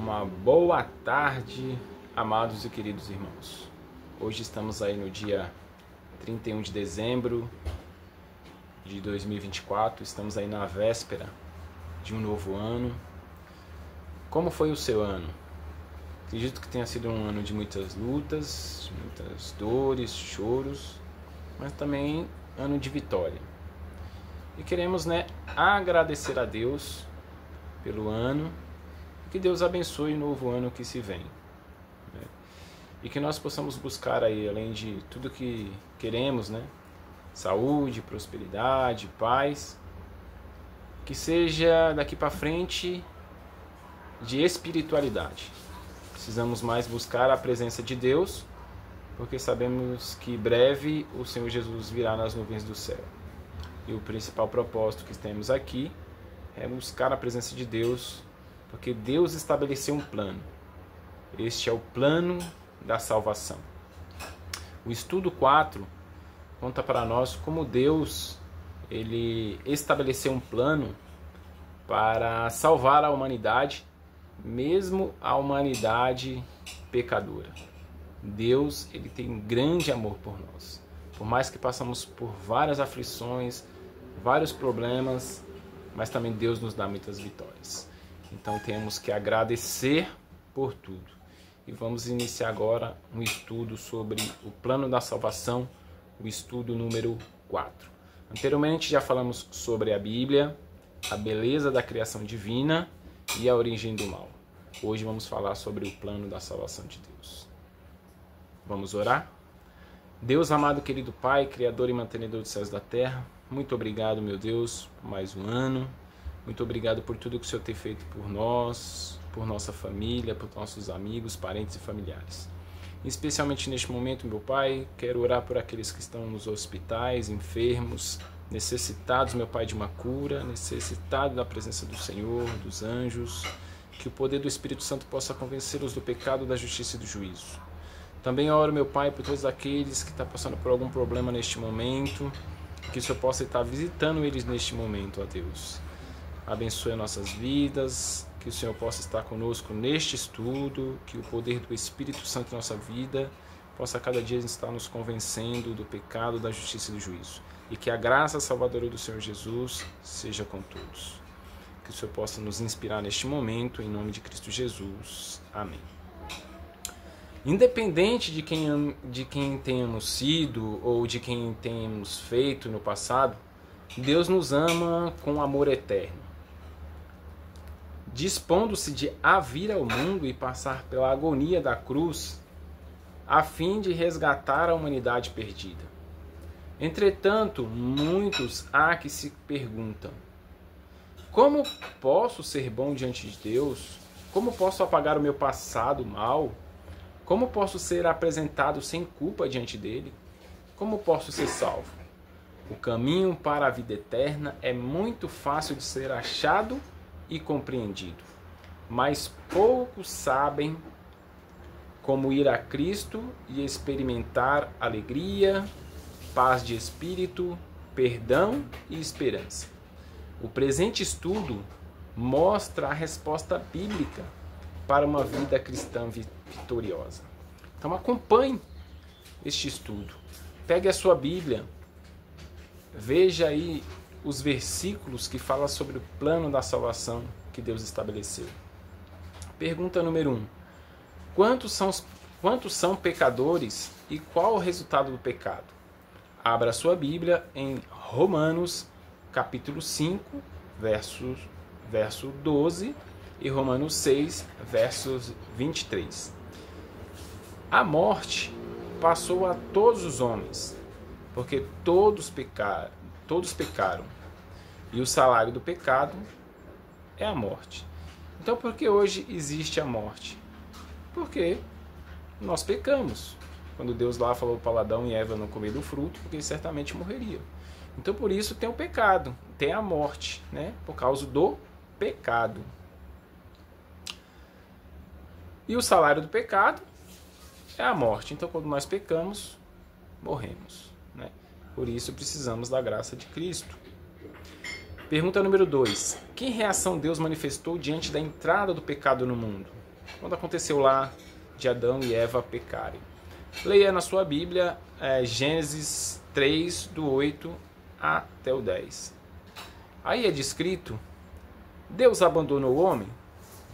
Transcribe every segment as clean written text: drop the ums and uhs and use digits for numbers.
Uma boa tarde, amados e queridos irmãos. Hoje estamos aí no dia 31 de dezembro de 2024, estamos aí na véspera de um novo ano. Como foi o seu ano? Acredito que tenha sido um ano de muitas lutas, muitas dores, choros, mas também ano de vitória. E queremos, agradecer a Deus pelo ano. Que Deus abençoe o novo ano que se vem. E que nós possamos buscar aí, além de tudo que queremos, saúde, prosperidade, paz, que seja daqui para frente de espiritualidade. Precisamos mais buscar a presença de Deus, porque sabemos que breve o Senhor Jesus virá nas nuvens do céu. E o principal propósito que temos aqui é buscar a presença de Deus, porque Deus estabeleceu um plano. Este é o plano da salvação. O estudo 4 conta para nós como Deus ele estabeleceu um plano para salvar a humanidade, mesmo a humanidade pecadora. Deus ele tem um grande amor por nós. Por mais que passamos por várias aflições, vários problemas, mas também Deus nos dá muitas vitórias. Então temos que agradecer por tudo. E vamos iniciar agora um estudo sobre o plano da salvação, o estudo número 4. Anteriormente já falamos sobre a Bíblia, a beleza da criação divina e a origem do mal. Hoje vamos falar sobre o plano da salvação de Deus. Vamos orar? Deus amado, querido Pai, Criador e mantenedor dos céus e da terra, muito obrigado, meu Deus, por mais um ano. Muito obrigado por tudo que o Senhor tem feito por nós, por nossa família, por nossos amigos, parentes e familiares. Especialmente neste momento, meu Pai, quero orar por aqueles que estão nos hospitais, enfermos, necessitados, meu Pai, de uma cura, necessitados da presença do Senhor, dos anjos, que o poder do Espírito Santo possa convencê-los do pecado, da justiça e do juízo. Também oro, meu Pai, por todos aqueles que estão passando por algum problema neste momento, que o Senhor possa estar visitando eles neste momento, ó Deus. Abençoe nossas vidas, que o Senhor possa estar conosco neste estudo, que o poder do Espírito Santo em nossa vida possa cada dia estar nos convencendo do pecado, da justiça e do juízo. E que a graça salvadora do Senhor Jesus seja com todos. Que o Senhor possa nos inspirar neste momento, em nome de Cristo Jesus. Amém. Independente de quem tenhamos sido ou de quem tenhamos feito no passado, Deus nos ama com amor eterno. Dispondo-se de vir ao mundo e passar pela agonia da cruz, a fim de resgatar a humanidade perdida. Entretanto, muitos há que se perguntam: como posso ser bom diante de Deus? Como posso apagar o meu passado mal? Como posso ser apresentado sem culpa diante dele? Como posso ser salvo? O caminho para a vida eterna é muito fácil de ser achado e compreendido, mas poucos sabem como ir a Cristo e experimentar alegria, paz de espírito, perdão e esperança. O presente estudo mostra a resposta bíblica para uma vida cristã vitoriosa. Então acompanhe este estudo. Pegue a sua Bíblia, veja aí os versículos que falam sobre o plano da salvação que Deus estabeleceu. Pergunta número 1. Quantos são pecadores e qual o resultado do pecado? Abra a sua Bíblia em Romanos capítulo 5, verso 12 e Romanos 6, versos 23. A morte passou a todos os homens, porque todos pecaram, e o salário do pecado é a morte. Então, por que hoje existe a morte? Porque nós pecamos. Quando Deus lá falou para Adão e Eva não comer do fruto, porque eles certamente morreriam. Então, por isso tem o pecado, tem a morte, por causa do pecado. E o salário do pecado é a morte. Então, quando nós pecamos, morremos. Por isso, precisamos da graça de Cristo. Pergunta número 2. Que reação Deus manifestou diante da entrada do pecado no mundo? quando aconteceu lá de Adão e Eva pecarem. Leia na sua Bíblia Gênesis 3, do 8 até o 10. Aí é descrito, Deus abandonou o homem?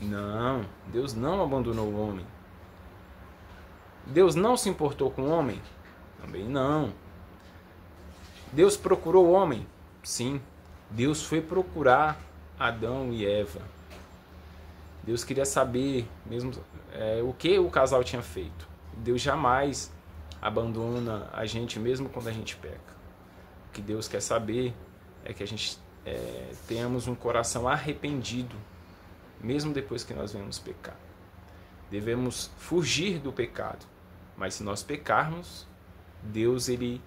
Não, Deus não abandonou o homem. Deus não se importou com o homem? Também não. Deus procurou o homem? Sim, Deus foi procurar Adão e Eva. Deus queria saber mesmo o que o casal tinha feito. Deus jamais abandona a gente mesmo quando a gente peca. O que Deus quer saber é que a gente tenhamos um coração arrependido, mesmo depois que nós venhamos pecar. Devemos fugir do pecado, mas se nós pecarmos, Deus ele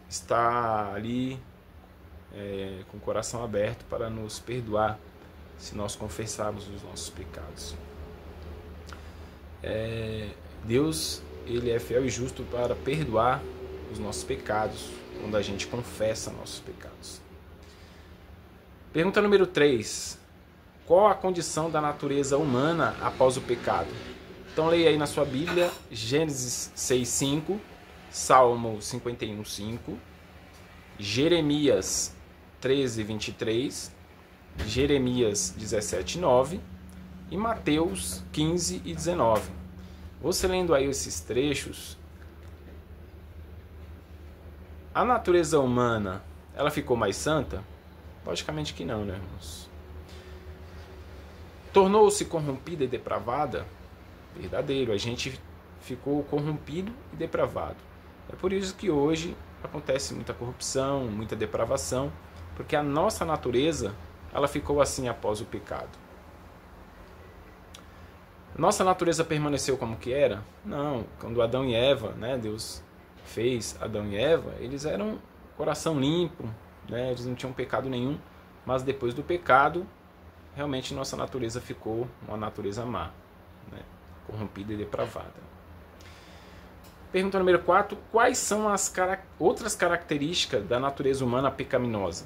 está ali com o coração aberto para nos perdoar se nós confessarmos os nossos pecados. Deus ele é fiel e justo para perdoar os nossos pecados quando a gente confessa nossos pecados. Pergunta número 3. Qual a condição da natureza humana após o pecado? Então leia aí na sua Bíblia Gênesis 6:5, Salmo 51:5, Jeremias 13:23, Jeremias 17:9 e Mateus 15:19. Você lendo aí esses trechos, a natureza humana, ela ficou mais santa? Logicamente que não, né, irmãos? Tornou-se corrompida e depravada? Verdadeiro, a gente ficou corrompido e depravado. É por isso que hoje acontece muita corrupção, muita depravação, porque a nossa natureza, ela ficou assim após o pecado. Nossa natureza permaneceu como que era? Não, quando Adão e Eva, né, Deus fez Adão e Eva, eles eram coração limpo, né, eles não tinham pecado nenhum, mas depois do pecado, realmente nossa natureza ficou uma natureza má, né, corrompida e depravada. Pergunta número 4. Quais são as outras características da natureza humana pecaminosa?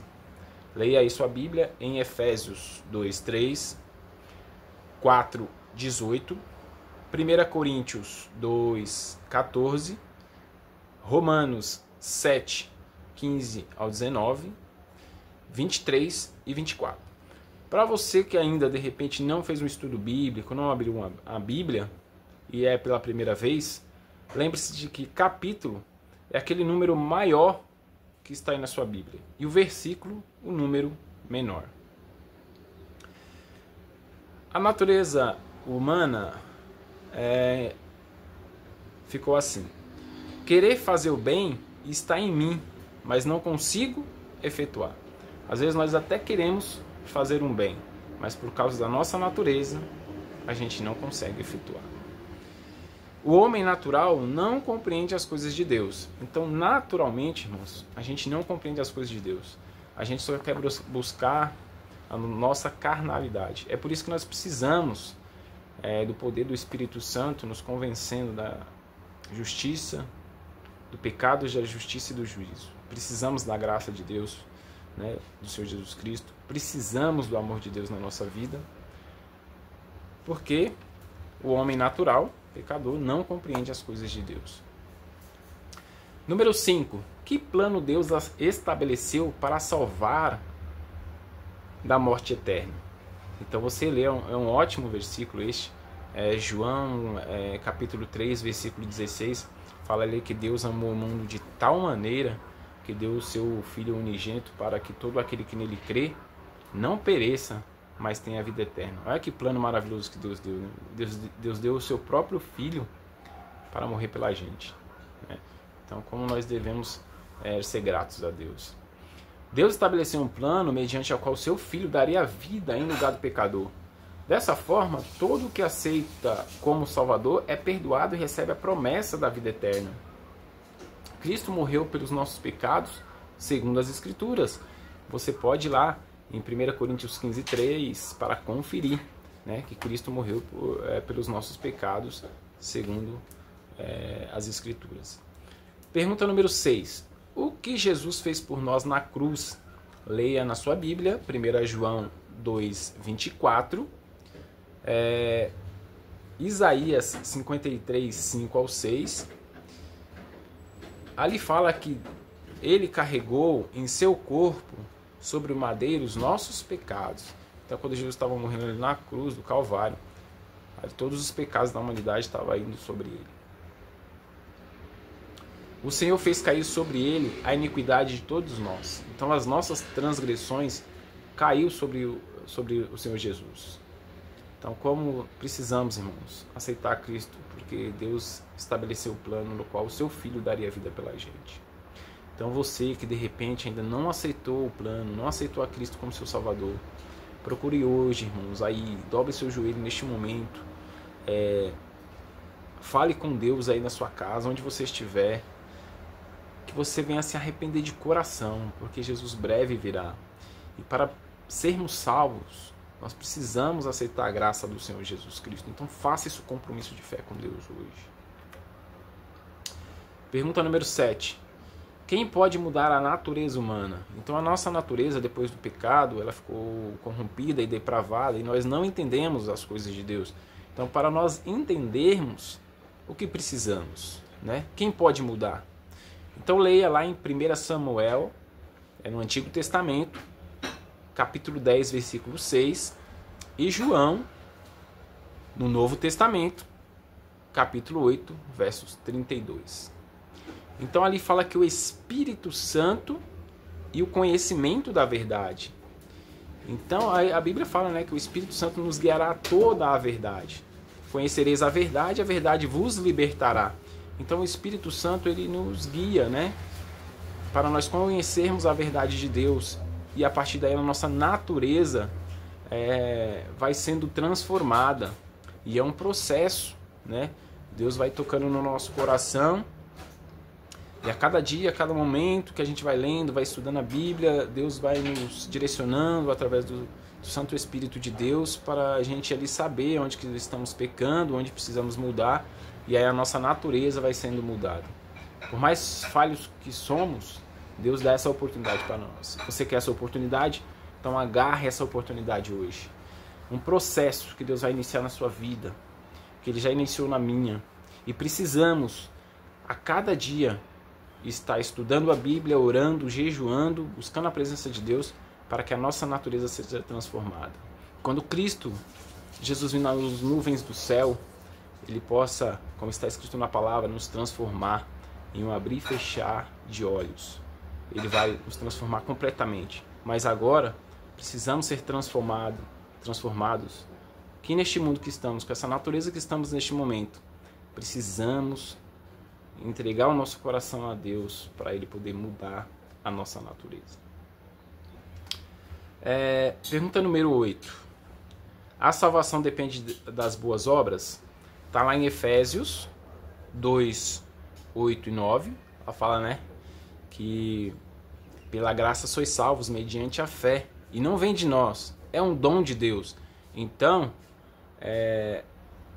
Leia aí sua Bíblia em Efésios 2:3, 4:18, 1 Coríntios 2:14, Romanos 7:15 ao 19, 23 e 24. Para você que ainda de repente não fez um estudo bíblico, não abriu a Bíblia e é pela primeira vez, lembre-se de que capítulo é aquele número maior que está aí na sua Bíblia e o versículo o número menor. A natureza humana ficou assim: querer fazer o bem está em mim, mas não consigo efetuar. Às vezes nós até queremos fazer um bem, mas por causa da nossa natureza a gente não consegue efetuar. O homem natural não compreende as coisas de Deus. Então, naturalmente, irmãos, a gente não compreende as coisas de Deus. A gente só quer buscar a nossa carnalidade. É por isso que nós precisamos do poder do Espírito Santo nos convencendo da justiça, do pecado, da justiça e do juízo. Precisamos da graça de Deus, né, do Senhor Jesus Cristo. Precisamos do amor de Deus na nossa vida, porque o homem natural, pecador, não compreende as coisas de Deus. Número 5. Que plano Deus estabeleceu para salvar da morte eterna? Então você lê, é um ótimo versículo este, João capítulo 3, versículo 16, fala ali que Deus amou o mundo de tal maneira que deu o seu Filho unigênito para que todo aquele que nele crê não pereça, mas tenha a vida eterna. Olha que plano maravilhoso que Deus deu, né? Deus deu o seu próprio Filho para morrer pela gente, né? Então, como nós devemos ser gratos a Deus. Deus estabeleceu um plano mediante ao qual o seu Filho daria vida em lugar do pecador. Dessa forma, todo que aceita como Salvador é perdoado e recebe a promessa da vida eterna. Cristo morreu pelos nossos pecados, segundo as Escrituras. Você pode ir lá em 1 Coríntios 15:3 para conferir, né, que Cristo morreu pelos nossos pecados, segundo as Escrituras. Pergunta número 6. O que Jesus fez por nós na cruz? Leia na sua Bíblia, 1 João 2:24, Isaías 53, 5 ao 6, ali fala que ele carregou em seu corpo sobre o madeiro os nossos pecados. Então, quando Jesus estava morrendo ali na cruz do Calvário, todos os pecados da humanidade estavam indo sobre ele. O Senhor fez cair sobre ele a iniquidade de todos nós. Então, as nossas transgressões caiu sobre o Senhor Jesus. Então, como precisamos, irmãos, aceitar Cristo, porque Deus estabeleceu o plano no qual o seu Filho daria a vida pela gente. Então, você que de repente ainda não aceitou o plano, não aceitou a Cristo como seu Salvador, procure hoje, irmãos, aí, dobre seu joelho neste momento, fale com Deus aí na sua casa, onde você estiver, que você venha se arrepender de coração, porque Jesus breve virá. E para sermos salvos, nós precisamos aceitar a graça do Senhor Jesus Cristo. Então faça esse compromisso de fé com Deus hoje. Pergunta número 7. Quem pode mudar a natureza humana? Então a nossa natureza, depois do pecado, ela ficou corrompida e depravada e nós não entendemos as coisas de Deus. Então, para nós entendermos o que precisamos, né? Quem pode mudar? Então leia lá em 1 Samuel, no Antigo Testamento, capítulo 10, versículo 6, e João, no Novo Testamento, capítulo 8, versos 32. Então ali fala que o Espírito Santo e o conhecimento da verdade. Então a Bíblia fala, né, que o Espírito Santo nos guiará a toda a verdade. Conhecereis a verdade vos libertará. Então o Espírito Santo ele nos guia, né, para nós conhecermos a verdade de Deus. E a partir daí a nossa natureza vai sendo transformada. E é um processo, né? Deus vai tocando no nosso coração. E a cada dia, a cada momento que a gente vai lendo, vai estudando a Bíblia, Deus vai nos direcionando através do Santo Espírito de Deus para a gente ali saber onde que estamos pecando, onde precisamos mudar. E aí a nossa natureza vai sendo mudada. Por mais falhos que somos, Deus dá essa oportunidade para nós. Se você quer essa oportunidade, então agarre essa oportunidade hoje. Um processo que Deus vai iniciar na sua vida, que Ele já iniciou na minha. E precisamos, a cada dia, estar estudando a Bíblia, orando, jejuando, buscando a presença de Deus, para que a nossa natureza seja transformada. Quando Cristo, Jesus vir nas nuvens do céu, Ele possa, como está escrito na palavra, nos transformar em um abrir e fechar de olhos. Ele vai nos transformar completamente. Mas agora, precisamos ser transformados. Que neste mundo que estamos, com essa natureza que estamos neste momento, precisamos entregar o nosso coração a Deus para Ele poder mudar a nossa natureza. Pergunta número 8. A salvação depende das boas obras? Está lá em Efésios 2, 8 e 9. Ela fala, né, que pela graça sois salvos mediante a fé. E não vem de nós, é um dom de Deus. Então,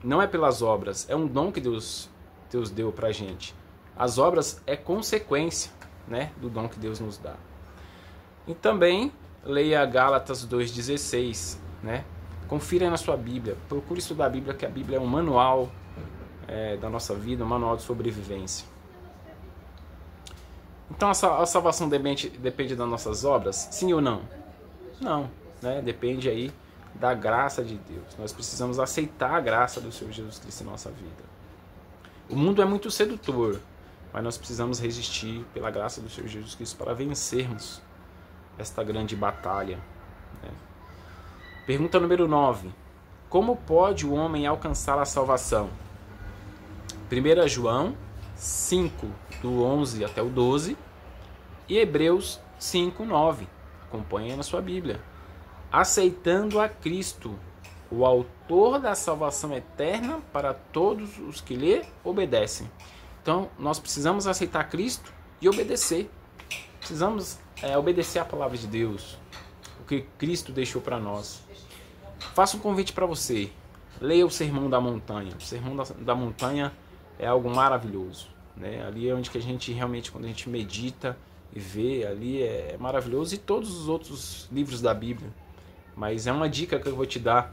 não é pelas obras, é um dom que Deus deu para a gente. As obras é consequência, né, do dom que Deus nos dá. E também leia Gálatas 2,16, né? Confira na sua Bíblia, procure estudar a Bíblia, que a Bíblia é um manual da nossa vida, um manual de sobrevivência. Então a salvação depende das nossas obras? Sim ou não? Não, né? Depende aí da graça de Deus. Nós precisamos aceitar a graça do Senhor Jesus Cristo em nossa vida. O mundo é muito sedutor, mas nós precisamos resistir pela graça do Senhor Jesus Cristo para vencermos esta grande batalha, né? Pergunta número 9. Como pode o homem alcançar a salvação? 1 João 5, do 11 até o 12, e Hebreus 5, 9. Acompanhe na sua Bíblia. Aceitando a Cristo, o autor da salvação eterna para todos os que lhe obedecem. Então, nós precisamos aceitar Cristo e obedecer. Precisamos obedecer a palavra de Deus, o que Cristo deixou para nós. Faço um convite para você. Leia o Sermão da Montanha. O Sermão da Montanha é algo maravilhoso, né? Ali é onde que a gente realmente, quando a gente medita e vê, ali é maravilhoso. E todos os outros livros da Bíblia. Mas é uma dica que eu vou te dar.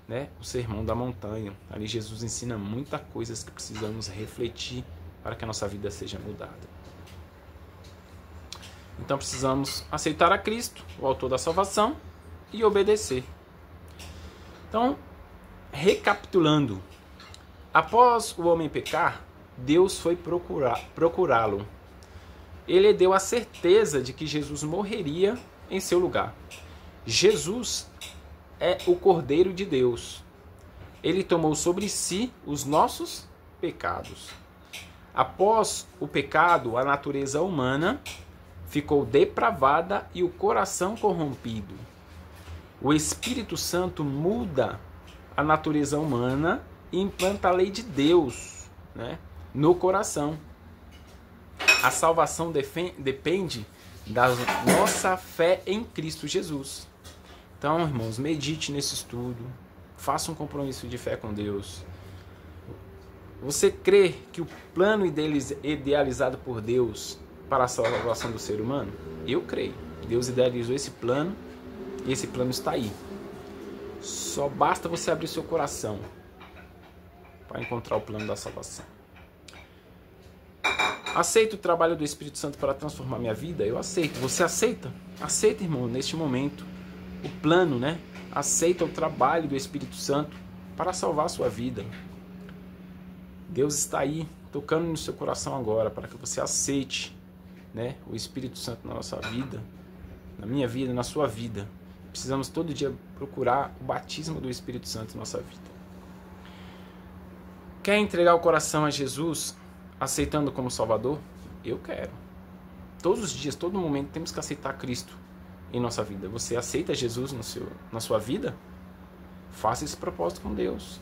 né, o Sermão da Montanha. Ali Jesus ensina muitas coisas que precisamos refletir para que a nossa vida seja mudada. Então precisamos aceitar a Cristo, o autor da salvação, e obedecer. Então, recapitulando, após o homem pecar, Deus foi procurá-lo. Ele deu a certeza de que Jesus morreria em seu lugar. Jesus é o Cordeiro de Deus. Ele tomou sobre si os nossos pecados. Após o pecado, a natureza humana ficou depravada e o coração corrompido. O Espírito Santo muda a natureza humana e implanta a lei de Deus, né, no coração. A salvação depende da nossa fé em Cristo Jesus. Então, irmãos, medite nesse estudo, faça um compromisso de fé com Deus. Você crê que o plano idealizado por Deus para a salvação do ser humano? Eu creio. Deus idealizou esse plano e esse plano está aí. Só basta você abrir seu coração para encontrar o plano da salvação. Aceito o trabalho do Espírito Santo para transformar minha vida? Eu aceito. Você aceita? Aceita, irmão, neste momento. O plano, né? Aceita o trabalho do Espírito Santo para salvar a sua vida. Deus está aí, tocando no seu coração agora, para que você aceite, né, o Espírito Santo na nossa vida, na minha vida, na sua vida. Precisamos todo dia procurar o batismo do Espírito Santo na nossa vida. Quer entregar o coração a Jesus, aceitando como Salvador? Eu quero. Todos os dias, todo momento, temos que aceitar Cristo em nossa vida. Você aceita Jesus na sua vida? Faça esse propósito com Deus.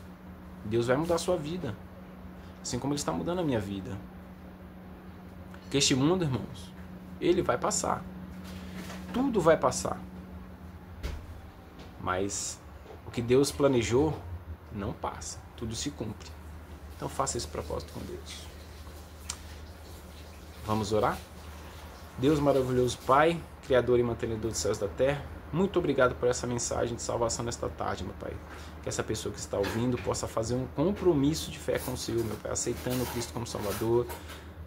Deus vai mudar a sua vida, assim como Ele está mudando a minha vida. Porque este mundo, irmãos, ele vai passar. Tudo vai passar. Mas o que Deus planejou não passa. Tudo se cumpre. Então faça esse propósito com Deus. Vamos orar? Deus maravilhoso Pai, Criador e mantenedor dos céus e da terra, muito obrigado por essa mensagem de salvação nesta tarde, meu Pai. Que essa pessoa que está ouvindo possa fazer um compromisso de fé com o Senhor, meu Pai, aceitando o Cristo como Salvador,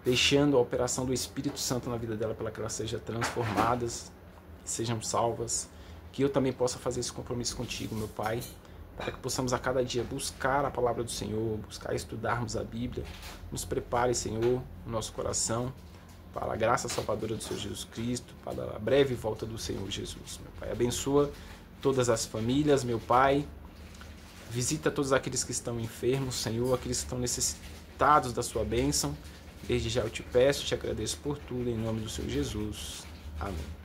deixando a operação do Espírito Santo na vida dela para que elas sejam transformadas, sejam salvas. Que eu também possa fazer esse compromisso contigo, meu Pai, para que possamos a cada dia buscar a palavra do Senhor, buscar estudarmos a Bíblia. Nos prepare, Senhor, o nosso coração para a graça salvadora do Senhor Jesus Cristo, para a breve volta do Senhor Jesus, meu Pai. Abençoa todas as famílias, meu Pai. Visita todos aqueles que estão enfermos, Senhor, aqueles que estão necessitados da sua bênção. Desde já eu te peço, te agradeço por tudo, em nome do Senhor Jesus. Amém.